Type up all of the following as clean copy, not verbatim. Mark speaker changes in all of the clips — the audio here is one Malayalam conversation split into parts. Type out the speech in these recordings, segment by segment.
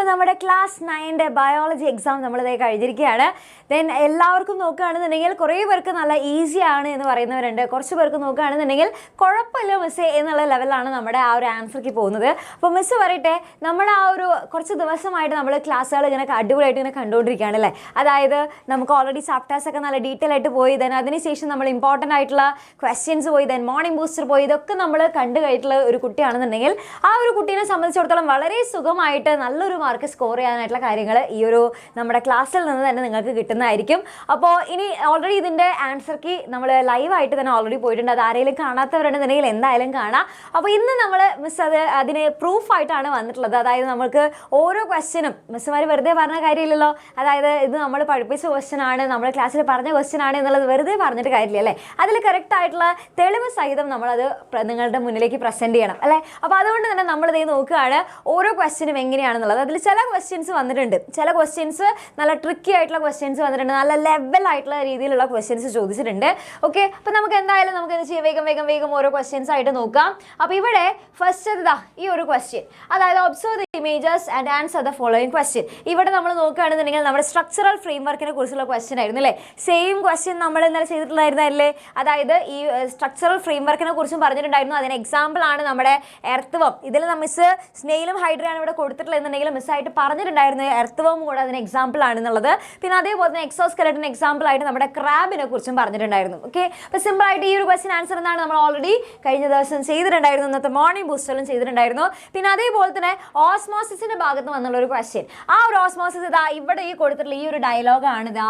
Speaker 1: അപ്പോൾ നമ്മുടെ ക്ലാസ് 9 ബയോളജി എക്സാം നമ്മളിതേ കഴിഞ്ഞിരിക്കുകയാണ്. ദെൻ എല്ലാവർക്കും നോക്കുകയാണെന്നുണ്ടെങ്കിൽ കുറേ പേർക്ക് നല്ല ഈസി ആണ് എന്ന് പറയുന്നവരുണ്ട്, കുറച്ച് പേർക്ക് നോക്കുകയാണെന്നുണ്ടെങ്കിൽ കുഴപ്പമില്ല മിസ്സേ എന്നുള്ള ലെവലാണ് നമ്മുടെ ആ ഒരു ആൻസർക്ക് പോകുന്നത്. അപ്പോൾ മിസ്സ് പറയട്ടെ, നമ്മുടെ ആ ഒരു കുറച്ച് ദിവസമായിട്ട് നമ്മൾ ക്ലാസ്സുകൾ ഇങ്ങനെ അടിപൊളിയായിട്ട് ഇങ്ങനെ കണ്ടുകൊണ്ടിരിക്കുകയാണ് അല്ലേ. അതായത് നമുക്ക് ഓൾറെഡി ചാപ്റ്റേഴ്സ് ഒക്കെ നല്ല ഡീറ്റെയിൽ ആയിട്ട് പോയി, ദെൻ അതിനുശേഷം നമ്മൾ ഇമ്പോർട്ടൻ്റ് ആയിട്ടുള്ള ക്വസ്റ്റ്യൻസ് പോയി, ദെൻ മോർണിംഗ് ബൂസ്റ്റർ പോയി, ഇതൊക്കെ നമ്മൾ കണ്ടു കഴിഞ്ഞിട്ടുള്ള ഒരു കുട്ടിയാണെന്നുണ്ടെങ്കിൽ ആ ഒരു കുട്ടീനെ സംബന്ധിച്ചിടത്തോളം വളരെ സുഖമായിട്ട് നല്ലൊരു മാർക്ക് സ്കോർ ചെയ്യാനായിട്ടുള്ള കാര്യങ്ങൾ ഈ ഒരു നമ്മുടെ ക്ലാസ്സിൽ നിന്ന് തന്നെ നിങ്ങൾക്ക് കിട്ടുന്നതായിരിക്കും. അപ്പോൾ ഇനി ഓൾറെഡി ഇതിൻ്റെ ആൻസർ കീ നമ്മൾ ലൈവായിട്ട് തന്നെ ഓൾറെഡി പോയിട്ടുണ്ട്. അത് ആരെങ്കിലും കാണാത്തവരുണ്ടെന്നുണ്ടെങ്കിൽ എന്തായാലും കാണാം. അപ്പോൾ ഇന്ന് നമ്മൾ മിസ് അതിന് പ്രൂഫായിട്ടാണ് വന്നിട്ടുള്ളത്. അതായത് നമുക്ക് ഓരോ ക്വസ്റ്റ്യനും മിസ്സുമാർ വെറുതെ പറഞ്ഞ കാര്യമില്ലല്ലോ. അതായത് ഇത് നമ്മൾ പഠിപ്പിച്ച ക്വസ്റ്റ്യൻ ആണ്, നമ്മൾ ക്ലാസ്സിൽ പറഞ്ഞ ക്വസ്റ്റ്യൻ ആണ് എന്നുള്ളത് വെറുതെ പറഞ്ഞിട്ട് കാര്യമില്ല അല്ലേ. അതിൽ കറക്റ്റ് ആയിട്ടുള്ള തെളിവ് സഹിതം നമ്മളത് നിങ്ങളുടെ മുന്നിലേക്ക് പ്രസൻറ്റ് ചെയ്യണം അല്ലേ. അപ്പോൾ അതുകൊണ്ട് തന്നെ നമ്മളിത് നോക്കുകയാണ് ഓരോ ക്വസ്റ്റ്യനും എങ്ങനെയാണെന്നുള്ളത്. അതിൽ ചില ക്വസ്റ്റ്യൻസ് വന്നിട്ടുണ്ട്, ചില ക്വസ്റ്റ്യൻസ് നല്ല ട്രിക്കി ആയിട്ടുള്ള ക്വസ്റ്റ്യൻസ് വന്നിട്ടുണ്ട്, നല്ല ലെവലായിട്ടുള്ള രീതിയിലുള്ള ക്വസ്റ്റ്യൻസ് ചോദിച്ചിട്ടുണ്ട്. ഓക്കെ, അപ്പോൾ നമുക്ക് എന്തായാലും നമുക്ക് ഇത് ചെയ്യാം, വേഗം ഓരോ ക്വസ്റ്റ്യൻസ് ആയിട്ട് നോക്കാം. അപ്പോൾ ഇവിടെ ഫസ്റ്റ് ഇതാ ഈ ഒരു ക്വസ്റ്റ്യൻ, അതായത് observe the images and answer the following question. ഇവിടെ നമ്മൾ നോക്കുകയാണെന്നുണ്ടെങ്കിൽ നമ്മുടെ സ്ട്രക്ചറൽ ഫ്രെയിംവർക്കിനെ കുറിച്ചുള്ള ക്വസ്റ്റ്യൻ ആയിരുന്നു അല്ലേ. സെയിം ക്വസ്റ്റ്യൻ നമ്മൾ ഇന്നലെ ചെയ്തിട്ടുണ്ടായിരുന്നല്ലേ. അതായത് ഈ സ്ട്രക്ചറൽ ഫ്രെയിംവർക്കിനെ കുറിച്ചും പറഞ്ഞിട്ടുണ്ടായിരുന്നു. അതിന് എക്സാമ്പിൾ ആണ് നമ്മുടെ എർത്ത്. ഇതിൽ മിസ് സ്നെയിലും ഹൈഡ്രയാണ് ഇവിടെ കൊടുത്തിട്ടുള്ളതെന്നുണ്ടെങ്കിൽ മിസ്സായിട്ട് പറഞ്ഞിട്ടുണ്ടായിരുന്നു എർത്ത് വർം കൂടെ അതിന് എക്സാമ്പിൾ ആണെന്നുള്ളത്. പിന്നെ അതേപോലെ തന്നെ എക്സോസ്കെലറ്റൻ എക്സാമ്പിൾ ആയിട്ട് നമ്മുടെ ക്രാബിനെ കുറിച്ചും പറഞ്ഞിട്ടുണ്ടായിരുന്നു. ഓക്കെ, അപ്പോൾ സിമ്പിൾ ആയിട്ട് ഈ ഒരു ക്വസ്റ്റ്യൻ ആൻസർ എന്നാണ് നമ്മൾ ഓൾറെഡി കഴിഞ്ഞ ദിവസം ചെയ്തിട്ടുണ്ടായിരുന്നു, ഇന്നത്തെ മോർണിംഗ് ബൂസ്റ്ററിലും ചെയ്തിട്ടുണ്ടായിരുന്നു. പിന്നെ അതേപോലെ തന്നെ ഓസ്മോസിസിന്റെ ഭാഗത്ത് വന്നുള്ള ഒരു ക്വസ്റ്റ്യൻ, ആ ഒരു ഓസ്മോസിസ് ഇതാ ഇവിടെ ഈ കൊടുത്തിട്ടുള്ള ഈ ഒരു ഡയലോഗാണ് ഇതാ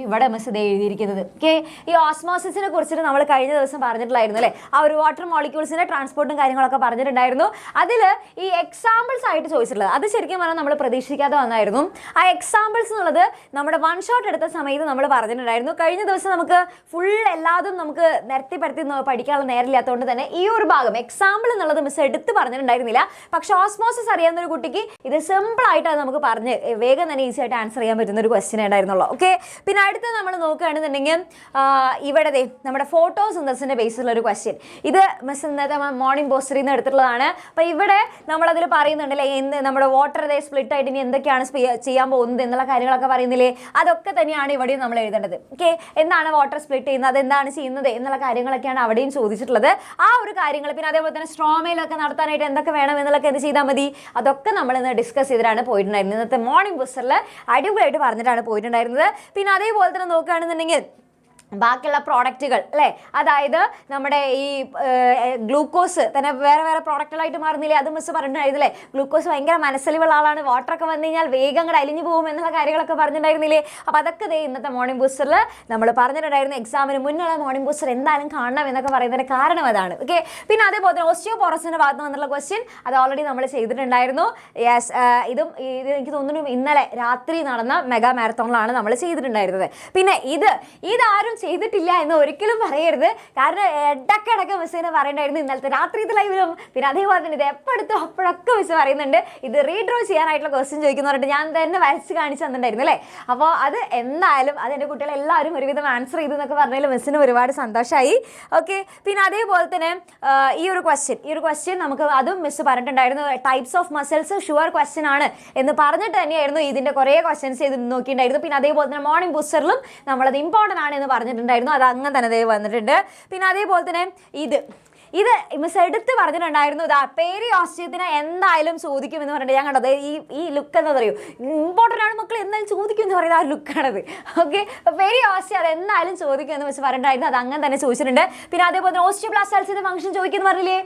Speaker 1: ഇവിടെ മിസ് ഇത് എഴുതിയിരിക്കുന്നത്. ഓക്കെ, ഈ ഓസ്മോസിസിനെ കുറിച്ചിട്ട് നമ്മൾ കഴിഞ്ഞ ദിവസം പറഞ്ഞിട്ടുണ്ടായിരുന്നു അല്ലേ. ആ ഒരു വാട്ടർ മോളിക്യൂൾസിന്റെ ട്രാൻസ്പോർട്ടും കാര്യങ്ങളൊക്കെ പറഞ്ഞിട്ടുണ്ടായിരുന്നു. അതിൽ ഈ എക്സാമ്പിൾസ് ആയിട്ട് ചോദിച്ചിട്ടുള്ളത് അത് ശരിക്കും പറഞ്ഞാൽ നമ്മൾ പ്രതീക്ഷിക്കാതെ വന്നായിരുന്നു. ആ എക്സാമ്പിൾസ് എന്നുള്ളത് നമ്മുടെ വൺ ഷോട്ട് എടുത്ത സമയത്ത് നമ്മൾ പറഞ്ഞിട്ടുണ്ടായിരുന്നു. കഴിഞ്ഞ ദിവസം നമുക്ക് ഫുൾ എല്ലാതും നമുക്ക് നിരത്തി പഠിക്കാനുള്ള നേരമില്ലാത്തതുകൊണ്ട് തന്നെ ഈ ഒരു ഭാഗം എക്സാമ്പിൾ എന്നുള്ളത് മിസ് എടുത്ത് പറഞ്ഞിട്ടുണ്ടായിരുന്നില്ല. പക്ഷെ ഓസ്മോസിസ് അറിയാവുന്ന ഒരു കുട്ടിക്ക് ഇത് സിമ്പിൾ ആയിട്ട് അത് നമുക്ക് പറഞ്ഞ് വേഗം തന്നെ ഈസി ആയിട്ട് ആൻസർ ചെയ്യാൻ പറ്റുന്ന ഒരു ക്വസ്റ്റ്യൻ ഉണ്ടായിരുന്നുള്ളൂ. ഓക്കെ, പിന്നെ അടുത്ത് നമ്മൾ നോക്കുകയാണെന്നുണ്ടെങ്കിൽ ഇവിടെ നമ്മുടെ ഫോട്ടോസിന്തസിന്റെ ബേസിലുള്ള ഒരു ക്വസ്റ്റ്യൻ, ഇത് മിസ് ഇന്നത്തെ മോർണിംഗ് പോസ്റ്ററിൽ നിന്ന് എടുത്തിട്ടുള്ളതാണ്. അപ്പോൾ ഇവിടെ നമ്മളതിൽ പറയുന്നുണ്ടല്ലേ നമ്മുടെ വാട്ടർ സ്പ്ലിറ്റ് ആയിട്ട് ഇനി എന്തൊക്കെയാണ് ചെയ്യാൻ പോകുന്നത് എന്നുള്ള കാര്യങ്ങളൊക്കെ പറയുന്നില്ലേ. അതൊക്കെ തന്നെയാണ് ഇവിടെയും നമ്മൾ എഴുതേണ്ടത്. ഓക്കെ, എന്താണ് വാട്ടർ സ്പ്ലിറ്റ് ചെയ്യുന്നത്, അതെന്താണ് ചെയ്യുന്നത് എന്നുള്ള കാര്യങ്ങളൊക്കെയാണ് അവിടെയും ചോദിച്ചിട്ടുള്ളത്. ആ ഒരു കാര്യങ്ങൾ പിന്നെ അതേപോലെ തന്നെ സ്ട്രോമയിലൊക്കെ നടത്താനായിട്ട് എന്തൊക്കെ വേണം എന്നുള്ളതൊക്കെ എന്ത് ചെയ്താൽ മതി, അതൊക്കെ നമ്മൾ ഇന്ന് ഡിസ്കസ് ചെയ്തിട്ടാണ് പോയിട്ടുണ്ടായിരുന്നത്. ഇന്നത്തെ മോർണിംഗ് ബൂസ്റ്ററിൽ അടിപൊളിയായിട്ട് പറഞ്ഞിട്ടാണ് പോയിട്ടുണ്ടായിരുന്നത്. പിന്നെ അതേപോലെ തന്നെ നോക്കുകയാണെന്നുണ്ടെങ്കിൽ ബാക്കിയുള്ള പ്രോഡക്റ്റുകൾ അല്ലേ, അതായത് നമ്മുടെ ഈ ഗ്ലൂക്കോസ് തന്നെ വേറെ വേറെ പ്രോഡക്റ്റുകളായിട്ട് മാറുന്നില്ലേ, അത് മിസ് പറഞ്ഞിട്ടുണ്ടായിരുന്നില്ലേ. ഗ്ലൂക്കോസ് ഭയങ്കര മനസ്സലിവുള്ള ആളാണ്, വാട്ടറൊക്കെ വന്നു കഴിഞ്ഞാൽ വേഗം അങ്ങോട്ട് അലിഞ്ഞു പോകും എന്നുള്ള കാര്യങ്ങളൊക്കെ പറഞ്ഞിട്ടുണ്ടായിരുന്നില്ലേ. അപ്പോൾ അതൊക്കെ ഇന്നത്തെ മോർണിംഗ് ബൂസ്റ്ററിൽ നമ്മൾ പറഞ്ഞിട്ടുണ്ടായിരുന്നു. എക്സാമിന് മുന്നുള്ള മോർണിംഗ് ബൂസ്റ്റർ എന്തായാലും കാണണം എന്നൊക്കെ പറയുന്നതിൻ്റെ കാരണം അതാണ്. ഓക്കെ, പിന്നെ അതേപോലെ തന്നെ ഓസ്റ്റിയോപോറോസിൻ്റെ ഭാഗത്ത് വന്നുള്ള ക്വസ്റ്റ്യൻ അത് ഓൾറെഡി നമ്മൾ ചെയ്തിട്ടുണ്ടായിരുന്നു. യെസ്, ഇത് എനിക്ക് തോന്നുന്നു ഇന്നലെ രാത്രി നടന്ന മെഗാ മാരത്തോണിലാണ് നമ്മൾ ചെയ്തിട്ടുണ്ടായിരുന്നത്. പിന്നെ ഇതാരും ചെയ്തിട്ടില്ല എന്ന് ഒരിക്കലും പറയരുത്, കാരണം ഇടയ്ക്കിടയ്ക്ക് മിസ്സിനെ പറയണ്ടായിരുന്നു ഇന്നലത്തെ രാത്രിത്തെ ലൈവിലും. പിന്നെ അതേപോലെ തന്നെ ഇത് എപ്പോഴെടുത്തോ അപ്പോഴൊക്കെ മിസ് പറയുന്നുണ്ട് ഇത് റീഡ്രോ ചെയ്യാനായിട്ടുള്ള ക്വസ്റ്റ്യൻ ചോദിക്കുന്ന പറഞ്ഞിട്ട് ഞാൻ തന്നെ വരച്ച് കാണിച്ച് തന്നിട്ടുണ്ടായിരുന്നു അല്ലേ. അപ്പോൾ അത് എന്തായാലും അതെൻ്റെ കുട്ടികളെല്ലാവരും ഒരുവിധം ആൻസർ ചെയ്തു എന്നൊക്കെ പറഞ്ഞാൽ മിസ്സിന് ഒരുപാട് സന്തോഷമായി. ഓക്കെ, പിന്നെ അതേപോലെ തന്നെ ഈ ഒരു ക്വസ്റ്റ്യൻ നമുക്ക് അതും മിസ് പറഞ്ഞിട്ടുണ്ടായിരുന്നു. Types of muscles sure question ആണ് എന്ന് പറഞ്ഞിട്ട് തന്നെയായിരുന്നു ഇതിൻ്റെ കുറേ ക്വസ്റ്റ്യൻസ് ചെയ്ത് നോക്കിയിട്ടുണ്ടായിരുന്നു. പിന്നെ അതേപോലെ തന്നെ മോർണിംഗ് ബൂസ്റ്ററിലും നമ്മളത് ഇമ്പോർട്ടൻ്റ് ആണ് എന്ന് പറഞ്ഞിട്ടുണ്ടായിരുന്നു. അത് അങ്ങനെ തന്നെ വന്നിട്ടുണ്ട്. പിന്നെ അതേപോലെ തന്നെ ഇത് മിസ് എടുത്ത് പറഞ്ഞിട്ടുണ്ടായിരുന്നു. ഇതാ പേരിയോസ്റ്റിയത്തിനെ എന്തായാലും ചോദിക്കും എന്ന് പറഞ്ഞിട്ട് ഞാൻ കണ്ടത് ഈ ലുക്ക് എന്താ പറയുക ഇമ്പോർട്ടൻ്റ് ആണ് മക്കൾ എന്തായാലും ചോദിക്കും എന്ന് പറയുന്നത് ആ ലുക്കാണത്. ഓക്കെ, പേരിയോസ്റ്റിയ അത് എന്തായാലും ചോദിക്കും എന്ന് മിസ് പറഞ്ഞിട്ടുണ്ടായിരുന്നു. അത് അങ്ങനെ തന്നെ ചോദിച്ചിട്ടുണ്ട്. പിന്നെ അതേപോലെ തന്നെ ഓസ്റ്റിയോബ്ലാസ്റ്റ് സെൽസിന്റെ ഫംഗ്ഷൻ ചോദിക്കുന്നു പറഞ്ഞില്ലേ,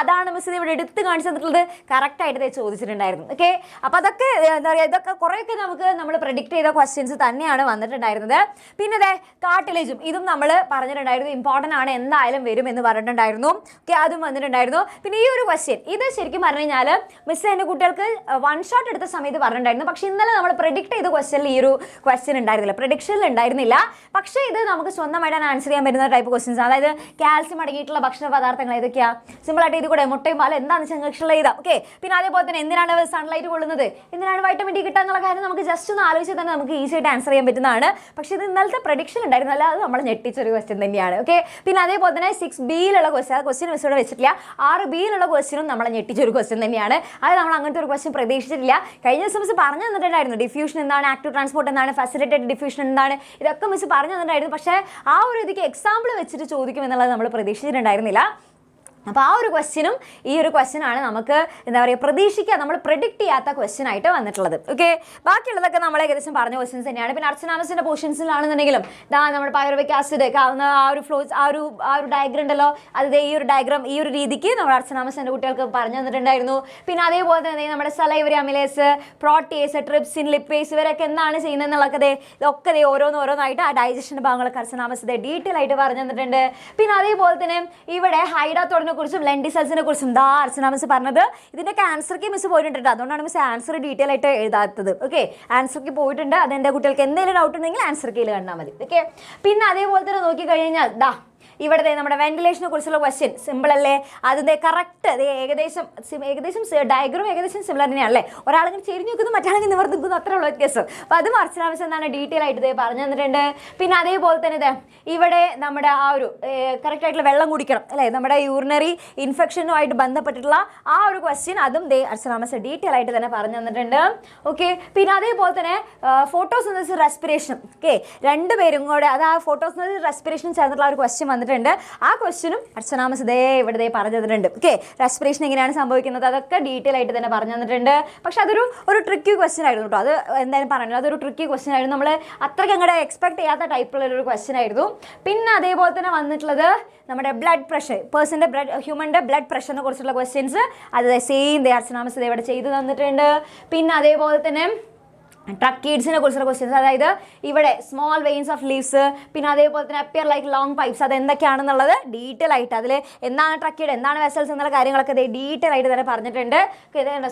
Speaker 1: അതാണ് മിസ് ഇവിടെ എടുത്ത് കാണിച്ചു തന്നിട്ടുള്ളത്. കറക്റ്റായിട്ട് ഇത് ചോദിച്ചിട്ടുണ്ടായിരുന്നു. ഓക്കെ, അപ്പോൾ അതൊക്കെ എന്താ പറയുക ഇതൊക്കെ കുറേയൊക്കെ നമ്മൾ പ്രെഡിക്റ്റ് ചെയ്ത ക്വസ്റ്റ്യൻസ് തന്നെയാണ് വന്നിട്ടുണ്ടായിരുന്നത്. പിന്നെ അതെ കാർട്ടിലേജും ഇതും നമ്മൾ പറഞ്ഞിട്ടുണ്ടായിരുന്നു, ഇമ്പോർട്ടൻ്റ് ആണ് എന്തായാലും വരും എന്ന് പറഞ്ഞിട്ടുണ്ടായിരുന്നു. ഓക്കെ, അതും വന്നിട്ടുണ്ടായിരുന്നു. പിന്നെ ഈ ഒരു ക്വസ്റ്റ്യൻ ഇത് ശരിക്കും പറഞ്ഞു കഴിഞ്ഞാൽ മിസ് എൻ്റെ കുട്ടികൾക്ക് വൺ ഷോട്ട് എടുത്ത സമയത്ത് പറഞ്ഞിട്ടുണ്ടായിരുന്നു. പക്ഷേ ഇന്നലെ നമ്മൾ പ്രെഡിക്റ്റ് ചെയ്ത ക്വസ്റ്റ്യനിൽ ഈ ഒരു ക്വസ്റ്റ്യൻ ഉണ്ടായിരുന്നില്ല, പ്രഡിക്ഷനിൽ ഉണ്ടായിരുന്നില്ല. പക്ഷേ ഇത് നമുക്ക് സ്വന്തമായിട്ട് ആൻസർ ചെയ്യാൻ പറ്റുന്ന ടൈപ്പ് ക്വസ്റ്റ്യൻസ്, അതായത് കാൽസ്യം അടങ്ങിയിട്ടുള്ള ഭക്ഷണ പദാർത്ഥങ്ങൾ ഏതൊക്കെയാണ് സിമ്പിളായിട്ട് ഇത് കൂടെ മുട്ടയും പാലും എന്താണെന്ന് വെച്ചാൽ നിങ്ങൾക്ക് എഴുതാം. ഓക്കെ, പിന്നെ അതേപോലെ തന്നെ എന്തിനാണ് സൺലൈറ്റ് കൊള്ളുന്നത്, എന്തിനാണ് വൈറ്റമിൻ ഡി കിട്ടുക എന്നുള്ള കാര്യം നമുക്ക് ജസ്റ്റ് ഒന്ന് ആലോചിച്ചാൽ തന്നെ നമുക്ക് ഈസി ആയിട്ട് ആൻസർ ചെയ്യാൻ പറ്റുന്നതാണ്. പക്ഷേ ഇത് ഇന്നലത്തെ പ്രഡിക്ഷൻ ഉണ്ടായിരുന്നല്ല, അത് നമ്മൾ ഞെട്ടിച്ചൊരു ക്വസ്റ്റ്യൻ തന്നെയാണ്. ഓക്കെ, പിന്നെ അതേപോലെ തന്നെ 6B ക്വസ്റ്റ്യൻ ക്വസ്റ്റ്യൻ മിസ് ഇവിടെ വെച്ചിട്ടില്ല. 6Bയിലുള്ള ക്വസ്റ്റ്യനും നമ്മളെ ഞെട്ടിച്ചൊരു ക്വസ്റ്റ്യൻ തന്നെയാണ്. അത് നമ്മൾ അങ്ങനത്തെ ഒരു ക്വസ്റ്റ്യൻ പ്രതീക്ഷിച്ചിട്ടില്ല. കഴിഞ്ഞ ദിവസം മിസ് പറഞ്ഞു തന്നിട്ടുണ്ടായിരുന്നു ഡിഫ്യൂഷൻ എന്താണ്, ആക്റ്റീവ് ട്രാൻസ്പോർട്ട് എന്താണ്, ഫെസിലിറ്റേറ്റഡ് ഡിഫ്യൂഷൻ എന്താണ്, ഇതൊക്കെ മിസ് പറഞ്ഞു തന്നിട്ടുണ്ടായിരുന്നു. പക്ഷേ ആ ഒരു ഇതിക്ക് എക്സാമ്പിൾ വെച്ചിട്ട് ചോദിക്കും എന്നുള്ളത് നമ്മൾ പ്രതീക്ഷിച്ചിട്ടുണ്ടായിരുന്നില്ല. അപ്പോൾ ആ ഒരു ക്വസ്റ്റ്യനും ഈ ഒരു ക്വസ്റ്റ്യനാണ് നമുക്ക് എന്താ പറയുക പ്രതീക്ഷിക്കുക, നമ്മൾ പ്രെഡിക്റ്റ് ചെയ്യാത്ത ക്വസ്റ്റ്യൻ ആയിട്ട് വന്നിട്ടുള്ളത്. ഓക്കെ, ബാക്കിയുള്ളതൊക്കെ നമ്മൾ ഏകദേശം പറഞ്ഞ ക്വസ്റ്റ്യൻസ് തന്നെയാണ്. പിന്നെ അർച്ചനാമസിൻ്റെ പോർഷൻസിലാണെന്നുണ്ടെങ്കിലും നമ്മുടെ പൈറുവിക് ആസിഡ് ആ ഒരു ഫ്ലോസ് ആ ഒരു ഡയഗ്രം ഉണ്ടല്ലോ, അത് ഈ ഒരു ഡയഗ്രം ഈ ഒരു രീതിക്ക് നമ്മൾ അർച്ചനാമസിൻ്റെ കുട്ടികൾക്ക് പറഞ്ഞു തന്നിട്ടുണ്ടായിരുന്നു. പിന്നെ അതേപോലെ തന്നെ നമ്മുടെ സലൈവറി അമിലേസ്, പ്രോട്ടേസ്, ട്രിപ്സിൻ, ലിപ്പേസ് ഇവരൊക്കെ എന്താണ് ചെയ്യുന്നത് എന്നുള്ളതൊക്കെ ഇതൊക്കെ ഓരോന്നായിട്ട് ആ ഡൈജഷൻ്റെ ഭാഗങ്ങളൊക്കെ അർച്ചനാമസ് ഡീറ്റെയിൽ ആയിട്ട് പറഞ്ഞു തന്നിട്ടുണ്ട്. പിന്നെ അതേപോലെ തന്നെ ഇവിടെ ഹൈഡാത്തോടിനെ കുറിച്ചും ലെൻഡിസൽസിനെ കുറിച്ചും അർച്ചന മിസ് പറഞ്ഞത്. ഇതിൻ്റെയൊക്കെ ആൻസർക്ക് മിസ് പോയിട്ടുണ്ട്, അതുകൊണ്ടാണ് മിസ് ആൻസർ ഡീറ്റെയിൽ ആയിട്ട് എഴുതാത്തത്. ഓക്കെ, ആൻസർക്ക് പോയിട്ടുണ്ട്. അതെൻ്റെ കുട്ടികൾക്ക് എന്തെങ്കിലും ഡൗട്ട് ഉണ്ടെങ്കിൽ ആൻസർ കീഴിൽ കണ്ടാൽ മതി. ഓക്കെ, പിന്നെ അതേപോലെ തന്നെ നോക്കിക്കഴിഞ്ഞാൽ ഇവിടെ നമ്മുടെ വെന്റിലേഷനെ കുറിച്ചുള്ള ക്വസ്റ്റ്യൻ സിമ്പിൾ അല്ലേ, അതിൻ്റെ കറക്റ്റ് ഏകദേശം ഡയഗ്രം ഏകദേശം സിമിലർ തന്നെയാണല്ലേ. ഒരാളിങ്ങനെ ചെരിഞ്ഞു നിൽക്കുന്നു, മറ്റാണെങ്കിൽ നിവർന്ന് നിൽക്കുന്നു, അത്രയുള്ള വ്യത്യാസം. അപ്പോൾ അത് അർച്ചന മിസ് എന്താണ് ഡീറ്റെയിൽ ആയിട്ട് പറഞ്ഞു തന്നിട്ടുണ്ട്. പിന്നെ അതേപോലെ തന്നെ ഇവിടെ നമ്മുടെ ആ ഒരു കറക്റ്റ് ആയിട്ടുള്ള വെള്ളം കുടിക്കണം അല്ലേ, നമ്മുടെ യൂറിനറി ഇൻഫെക്ഷനുമായിട്ട് ബന്ധപ്പെട്ടിട്ടുള്ള ആ ഒരു ക്വസ്റ്റ്യൻ അതും അർച്ചന മിസ് ഡീറ്റെയിൽ ആയിട്ട് തന്നെ പറഞ്ഞു തന്നിട്ടുണ്ട്. ഓക്കെ, പിന്നെ അതേപോലെ തന്നെ ഫോട്ടോസിന്തസിസ് റെസ്പിറേഷൻ. ഓക്കെ, രണ്ടുപേരും കൂടെ അത് ആ ഫോട്ടോസിന്തസിസ് റെസ്പിറേഷൻ ചേർന്നിട്ടുള്ള ഒരു ക്വസ്റ്റ്യൻ വന്നിട്ടുണ്ട്. ആ ക്വസ്റ്റ്യനും അർച്ചന മിസ് ഇവിടെ പറഞ്ഞു തന്നിട്ടുണ്ട്. ഓക്കെ, റെസ്പിറേഷൻ എങ്ങനെയാണ് സംഭവിക്കുന്നത് അതൊക്കെ ഡീറ്റെയിൽ ആയിട്ട് തന്നെ പറഞ്ഞു തന്നിട്ടുണ്ട്. പക്ഷെ അതൊരു ട്രിക്കി ക്വസ്റ്റ്യൻ ആയിരുന്നു കേട്ടോ. അത് എന്തായാലും പറഞ്ഞില്ല, അതൊരു ട്രിക്കി ക്വസ്റ്റ്യൻ ആയിരുന്നു. നമ്മൾ അത്രയ്ക്ക് അങ്ങോട്ട് എക്സ്പെക്ട് ചെയ്യാത്ത ടൈപ്പിലുള്ള ഒരു ക്വസ്റ്റ്യൻ ആയിരുന്നു. പിന്നെ അതേപോലെ തന്നെ വന്നിട്ടുള്ളത് നമ്മുടെ ബ്ലഡ് പ്രഷർ, ഹ്യൂമൻ്റെ ബ്ലഡ് പ്രഷറിനെ കുറിച്ചുള്ള ക്വസ്റ്റ്യൻസ് അത് സെയിം അർച്ചന മിസ് ഇവിടെ ചെയ്ത് തന്നിട്ടുണ്ട്. പിന്നെ അതേപോലെ തന്നെ ട്രക്കീഡ്സിനെ കുറിച്ചുള്ള ക്വസ്റ്റ്യൻസ്, അതായത് ഇവിടെ സ്മോൾ വെയിൻസ് ഓഫ് ലീവ്സ്, പിന്നെ അതേപോലെ തന്നെ അപ്പിയർ ലൈക്ക് ലോങ് പൈപ്സ്, അത് എന്തൊക്കെയാണെന്നുള്ളത് ഡീറ്റെയിൽ ആയിട്ട് അതിൽ എന്താണ് ട്രക്കീഡ്, എന്താണ് വെസൽസ് എന്നുള്ള കാര്യങ്ങളൊക്കെ ഡീറ്റെയിൽ ആയിട്ട് തന്നെ പറഞ്ഞിട്ടുണ്ട്.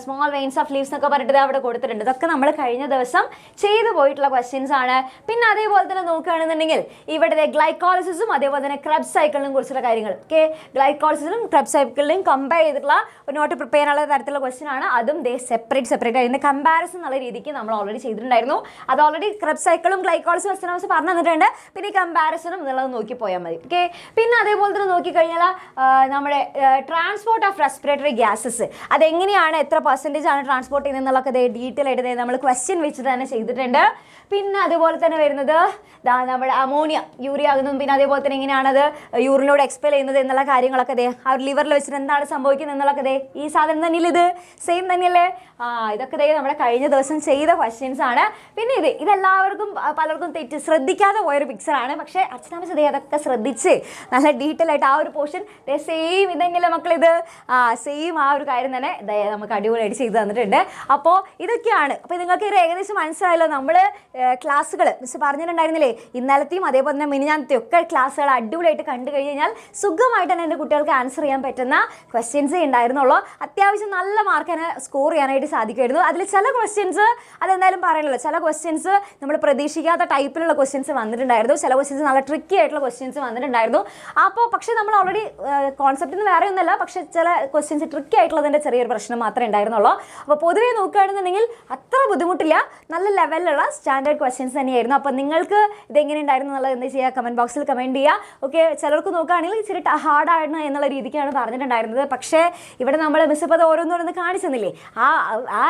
Speaker 1: സ്മോൾ വെയിൻസ് ഓഫ് ലീവ്സ് എന്നൊക്കെ പറഞ്ഞിട്ട് അവിടെ കൊടുത്തിട്ടുണ്ട്. ഇതൊക്കെ നമ്മൾ കഴിഞ്ഞ ദിവസം ചെയ്തു പോയിട്ടുള്ള ക്വസ്റ്റ്യൻസ് ആണ്. പിന്നെ അതേപോലെ തന്നെ നോക്കുകയാണെന്നുണ്ടെങ്കിൽ ഇവിടെ ഗ്ലൈക്കോളിസിസും അതേപോലെ തന്നെ ക്രബ് സൈക്കിളിനും കുറിച്ചുള്ള കാര്യങ്ങൾ. ഓക്കെ, ഗ്ലൈക്കോളിസിസും ക്രബ് സൈക്കിളിനെയും കമ്പയർ ചെയ്തിട്ടുള്ള ഒരു നോട്ട് പ്രിപ്പയർ ചെയ്യാനുള്ള തരത്തിലുള്ള ക്വസ്റ്റ്യൻ ആണ്. അതും സെപ്പറേറ്റ് അതിൻ്റെ കമ്പാരിസൺ എന്നുള്ള രീതിക്ക് നമ്മൾ ഓൾറെഡി ചെയ്തിട്ടുണ്ടായിരുന്നു. അത് ഓൾറെഡി ക്രബ് സൈക്കിളും ഗ്ലൈക്കോളിസും അർച്ചന മിസ് പറഞ്ഞു തന്നിട്ടുണ്ട്. പിന്നെ ഈ കമ്പാരിസണും എന്നുള്ളത് നോക്കി പോയാൽ മതി. ഓക്കെ, പിന്നെ അതേപോലെ തന്നെ നോക്കിക്കഴിഞ്ഞാൽ നമ്മുടെ ട്രാൻസ്പോർട്ട് ഓഫ് റെസ്പിറേറ്ററി ഗ്യാസസ് അതെങ്ങനെയാണ്, എത്ര പെർസെൻറ്റേജ് ആണ് ട്രാൻസ്പോർട്ട് ചെയ്യുന്നത് എന്നുള്ളതൊക്കെ ഡീറ്റെയിൽ ആയിട്ട് നമ്മൾ ക്വസ്റ്റ്യൻ വെച്ചിട്ട് തന്നെ ചെയ്തിട്ടുണ്ട്. പിന്നെ അതുപോലെ തന്നെ വരുന്നത് നമ്മുടെ അമോണിയ യൂറിയ ആകുന്നതും പിന്നെ അതേപോലെ തന്നെ എങ്ങനെയാണത് യൂറിനോട് എക്സ്പെൽ ചെയ്യുന്നത് എന്നുള്ള കാര്യങ്ങളൊക്കെ ആ ഒരു ലിവറിൽ വെച്ചിട്ട് എന്താണ് സംഭവിക്കുന്നത് എന്നുള്ളതൊക്കെ ഈ സാധനം തന്നെയല്ലേ, ഇത് സെയിം തന്നെയല്ലേ. ഇതൊക്കെ നമ്മുടെ കഴിഞ്ഞ ദിവസം ചെയ്ത ക്വസ്റ്റ്യൻസ് ആണ്. പിന്നെ ഇതെല്ലാവർക്കും പലർക്കും ശ്രദ്ധിക്കാതെ പോയൊരു പിക്ചറാണ്. പക്ഷേ അർച്ചന മിസ് അതൊക്കെ ശ്രദ്ധിച്ച് നല്ല ഡീറ്റെയിൽ ആയിട്ട് ആ ഒരു പോർഷൻ സെയിം ഇതെങ്കിലും മക്കളിത് സെയിം ആ ഒരു കാര്യം തന്നെ നമുക്ക് അടിപൊളിയായിട്ട് ചെയ്ത് തന്നിട്ടുണ്ട്. അപ്പോൾ ഇതൊക്കെയാണ്. അപ്പോൾ നിങ്ങൾക്ക് ഇത് ഏകദേശം മനസ്സിലായല്ലോ. നമ്മൾ ക്ലാസ്സുകൾ മിസ് പറഞ്ഞിട്ടുണ്ടായിരുന്നില്ലേ, ഇന്നലത്തെയും അതേപോലെ തന്നെ മിനിഞ്ഞാന്നത്തെയും ഒക്കെ ക്ലാസ്സുകൾ അടിപൊളിയായിട്ട് കണ്ടു കഴിഞ്ഞാൽ സുഖമായിട്ട് തന്നെ എൻ്റെ കുട്ടികൾക്ക് ആൻസർ ചെയ്യാൻ പറ്റുന്ന ക്വസ്റ്റ്യൻസേ ഉണ്ടായിരുന്നുള്ളൂ. അത്യാവശ്യം നല്ല മാർക്ക് തന്നെ സ്കോർ ചെയ്യാനായിട്ട് സാധിക്കുമായിരുന്നു. അതിൽ ചില ക്വസ്റ്റ്യൻസ് അതെന്തായാലും പറയണല്ലോ, ചില ക്വസ്റ്റ്യൻസ് നമ്മൾ പ്രതീക്ഷിക്കാത്ത ടൈപ്പിലുള്ള ക്വസ്റ്റ്യൻസ് വന്നിട്ടുണ്ടായിരുന്നു. ചില ക്വസ്റ്റ്യൻസ് നല്ല ട്രിക്കി ആയിട്ടുള്ള ക്വസ്റ്റ്യൻസ് വന്നിട്ടുണ്ടായിരുന്നു. അപ്പോൾ പക്ഷേ നമ്മൾ ഓൾറെഡി കോൺസെപ്റ്റിൽ നിന്ന് വേറെ ഒന്നുമല്ല, പക്ഷേ ചില ക്വസ്റ്റ്യൻസ് ട്രിക്കി ആയിട്ടുള്ളതിൻ്റെ ചെറിയൊരു പ്രശ്നം മാത്രമേ ഉണ്ടായിരുന്നുള്ളൂ. അപ്പോൾ പൊതുവേ നോക്കുകയാണെന്നുണ്ടെങ്കിൽ അത്ര ബുദ്ധിമുട്ടില്ല, നല്ല ലെവലിലുള്ള സ്റ്റാൻഡേർഡ് ക്വസ്റ്റ്യൻസ് തന്നെയായിരുന്നു. അപ്പോൾ നിങ്ങൾക്ക് ഇതെങ്ങനെ ഉണ്ടായിരുന്നു എന്നുള്ളത് എന്താ ചെയ്യുക, കമൻറ്റ് ബോക്സിൽ കമൻറ്റ് ചെയ്യുക. ഓക്കെ, ചിലർക്ക് നോക്കുകയാണെങ്കിൽ ഇച്ചിരി ഹാർഡായിരുന്നു എന്നുള്ള രീതിക്കാണ് പറഞ്ഞിട്ടുണ്ടായിരുന്നത്. പക്ഷേ ഇവിടെ നമ്മൾ മിസ് ഇപ്പോൾ അത് ഓരോന്നോരോന്ന് കാണിച്ചെന്നില്ലേ, ആ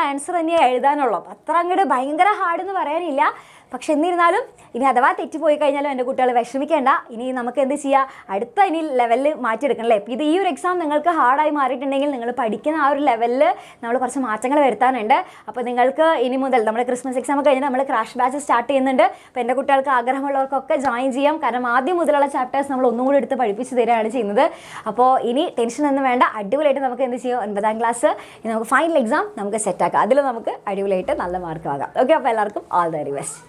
Speaker 1: ആൻസർ തന്നെയാണ് എഴുതാനുള്ളൂ. അത്ര അങ്ങോട്ട് ഭയങ്കര ഹാർഡെന്ന് പറയാനില്ല. പക്ഷെ എന്നിരുന്നാലും ഇനി അഥവാ തെറ്റിപ്പോയി കഴിഞ്ഞാലും എൻ്റെ കുട്ടികൾ വിഷമിക്കേണ്ട. ഇനി നമുക്ക് എന്ത് ചെയ്യുക, ഇനി ലെവലിൽ മാറ്റിയെടുക്കണം അല്ലേ. ഇത് ഈ ഒരു എക്സാം നിങ്ങൾക്ക് ഹാർഡായി മാറിയിട്ടുണ്ടെങ്കിൽ നിങ്ങൾ പഠിക്കുന്ന ആ ഒരു ലെവലിൽ നമ്മൾ കുറച്ച് മാറ്റങ്ങൾ വരുത്താനുണ്ട്. അപ്പോൾ നിങ്ങൾക്ക് ഇനി മുതൽ നമ്മുടെ ക്രിസ്മസ് എക്സാം കഴിഞ്ഞാൽ നമ്മൾ ക്രാഷ് ബാച്ച് സ്റ്റാർട്ട് ചെയ്യുന്നുണ്ട്. അപ്പോൾ എൻ്റെ കുട്ടികൾക്ക് ആഗ്രഹമുള്ളവർക്കൊക്കെ ജോയിൻ ചെയ്യാം. കാരണം ആദ്യം മുതലുള്ള ചാപ്റ്റേഴ്സ് നമ്മൾ ഒന്നും കൂടി എടുത്ത് പഠിപ്പിച്ച് തരികയാണ് ചെയ്യുന്നത്. അപ്പോൾ ഇനി ടെൻഷനൊന്നും വേണ്ട, അടിപൊളിയായിട്ട് നമുക്ക് എന്ത് ചെയ്യാം, 9ാം ക്ലാസ് ഇനി നമുക്ക് ഫൈനൽ എക്സാം നമുക്ക് സെറ്റാക്കാം. അതിൽ നമുക്ക് അടിപൊളിയായിട്ട് നല്ല മാർക്ക് ആകാം. ഓക്കെ, അപ്പോൾ എല്ലാവർക്കും ഓൾ ദ വെരി ബെസ്റ്റ്.